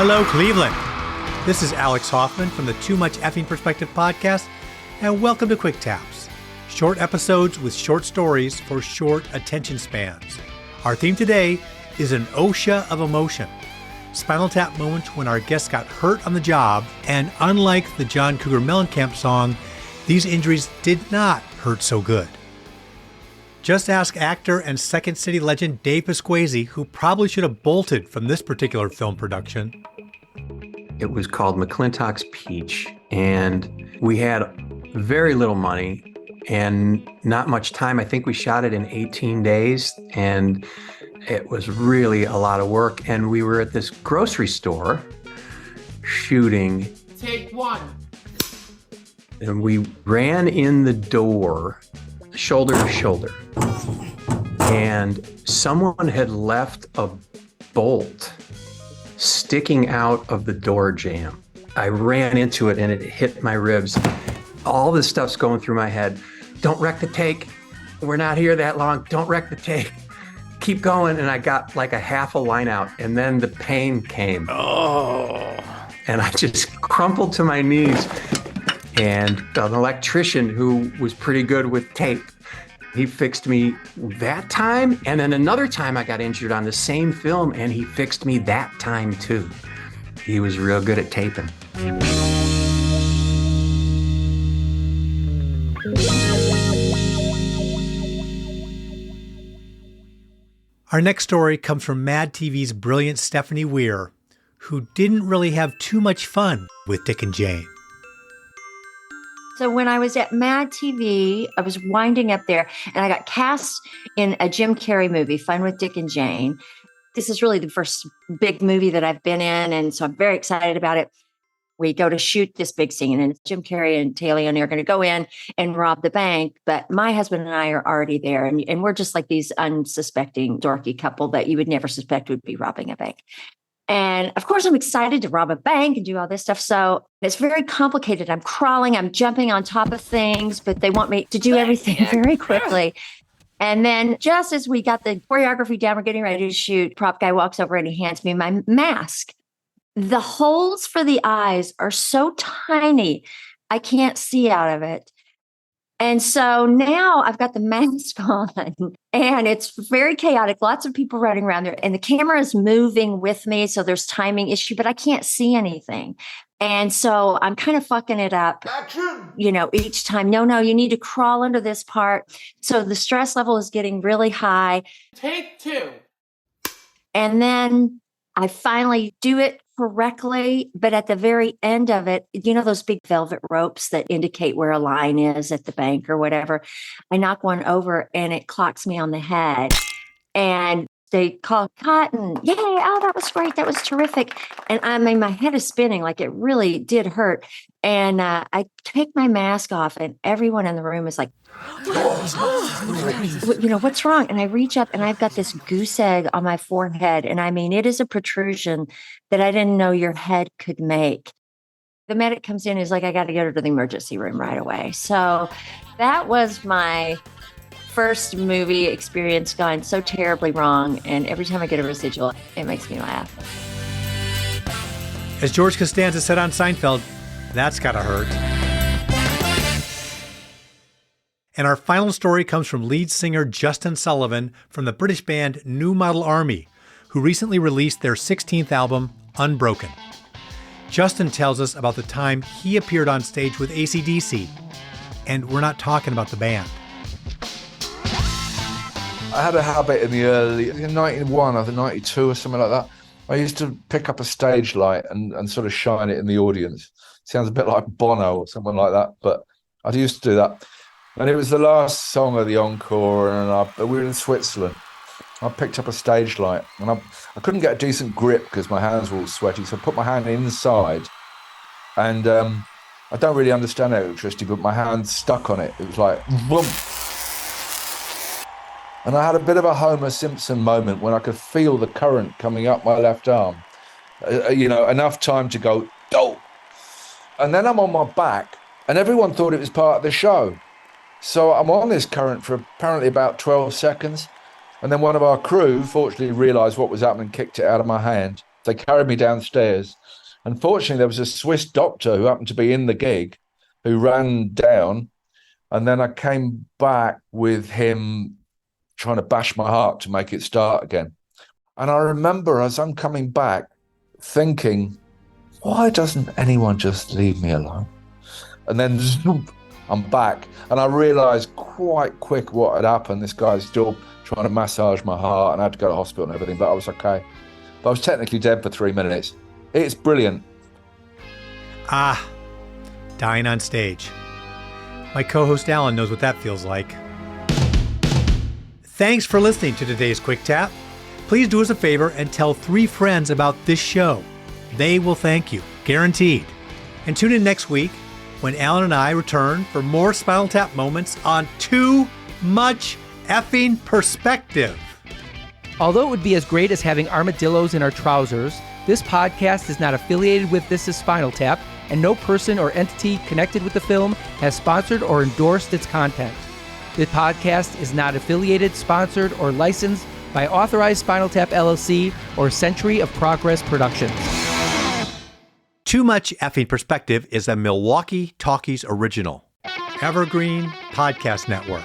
Hello, Cleveland. This is Alex Hoffman from the Too Much Effing Perspective podcast, and welcome to Quick Taps, short episodes with short stories for short attention spans. Our theme today is an OSHA of emotion, Spinal Tap moments when our guests got hurt on the job, and unlike the John Cougar Mellencamp song, these injuries did not hurt so good. Just ask actor and Second City legend Dave Pasquesi, who probably should have bolted from this particular film production. It was called McClintock's Peach, and we had very little money and not much time. I think we shot it in 18 days, and it was really a lot of work. And we were at this grocery store shooting. Take one. And we ran in the door shoulder to shoulder, and someone had left a bolt sticking out of the door jamb. I ran into it and it hit my ribs. All this stuff's going through my head. Don't wreck the take. We're not here that long. Don't wreck the take. Keep going. And I got like a half a line out, and then the pain came. Oh. And I just crumpled to my knees. And an electrician who was pretty good with tape, he fixed me that time. And then another time I got injured on the same film, and he fixed me that time too. He was real good at taping. Our next story comes from MADTV's brilliant Stephnie Weir, who didn't really have too much fun with Dick and Jane. So when I was at MADtv, I was winding up there, and I got cast in a Jim Carrey movie, Fun with Dick and Jane. This is really the first big movie that I've been in, and so I'm very excited about it. We go to shoot this big scene, and Jim Carrey and Taylor Leone are going to go in and rob the bank, but my husband and I are already there, and we're just like these unsuspecting, dorky couple that you would never suspect would be robbing a bank. And of course, I'm excited to rob a bank and do all this stuff. So it's very complicated. I'm crawling, I'm jumping on top of things, but they want me to do everything very quickly. And then just as we got the choreography down, we're getting ready to shoot, prop guy walks over and he hands me my mask. The holes for the eyes are so tiny, I can't see out of it. And so now I've got the mask on and it's very chaotic. Lots of people running around there and the camera is moving with me. So there's timing issue, but I can't see anything. And so I'm kind of fucking it up, each time. No, you need to crawl under this part. So the stress level is getting really high. Take two. And then I finally do it correctly, but at the very end of it, those big velvet ropes that indicate where a line is at the bank or whatever, I knock one over and it clocks me on the head. And they call Cotton. Yay, oh, that was great. That was terrific. And my head is spinning, like it really did hurt. And I take my mask off and everyone in the room is like, what's wrong? And I reach up and I've got this goose egg on my forehead. And it is a protrusion that I didn't know your head could make. The medic comes in and is like, I got to go to the emergency room right away. So that was my first movie experience gone so terribly wrong. And every time I get a residual, it makes me laugh. As George Costanza said on Seinfeld, that's gotta hurt. And our final story comes from lead singer Justin Sullivan from the British band New Model Army, who recently released their 16th album, Unbroken. Justin tells us about the time he appeared on stage with AC/DC, and we're not talking about the band. I had a habit in the early, 91, I think 92 or something like that. I used to pick up a stage light and sort of shine it in the audience. Sounds a bit like Bono or someone like that, but I used to do that. And it was the last song of the encore, and we were in Switzerland. I picked up a stage light, and I couldn't get a decent grip because my hands were all sweaty, so I put my hand inside. And I don't really understand electricity, but my hand stuck on it. It was like, boom. And I had a bit of a Homer Simpson moment when I could feel the current coming up my left arm. Enough time to go, oh. And then I'm on my back, and everyone thought it was part of the show. So I'm on this current for apparently about 12 seconds. And then one of our crew fortunately realised what was happening, kicked it out of my hand. They carried me downstairs. Unfortunately, there was a Swiss doctor who happened to be in the gig who ran down. And then I came back with him trying to bash my heart to make it start again. And I remember as I'm coming back thinking, why doesn't anyone just leave me alone? And then zoom, I'm back. And I realized quite quick what had happened. This guy's still trying to massage my heart, and I had to go to hospital and everything, but I was okay. But I was technically dead for 3 minutes. It's brilliant. Dying on stage. My co-host Alan knows what that feels like. Thanks for listening to today's Quick Tap. Please do us a favor and tell 3 friends about this show. They will thank you, guaranteed. And tune in next week when Alan and I return for more Spinal Tap moments on Too Much Effing Perspective. Although it would be as great as having armadillos in our trousers, this podcast is not affiliated with This Is Spinal Tap, and no person or entity connected with the film has sponsored or endorsed its content. The podcast is not affiliated, sponsored, or licensed by Authorized Spinal Tap LLC or Century of Progress Productions. Too Much Effing Perspective is a Milwaukee Talkies original. Evergreen Podcast Network.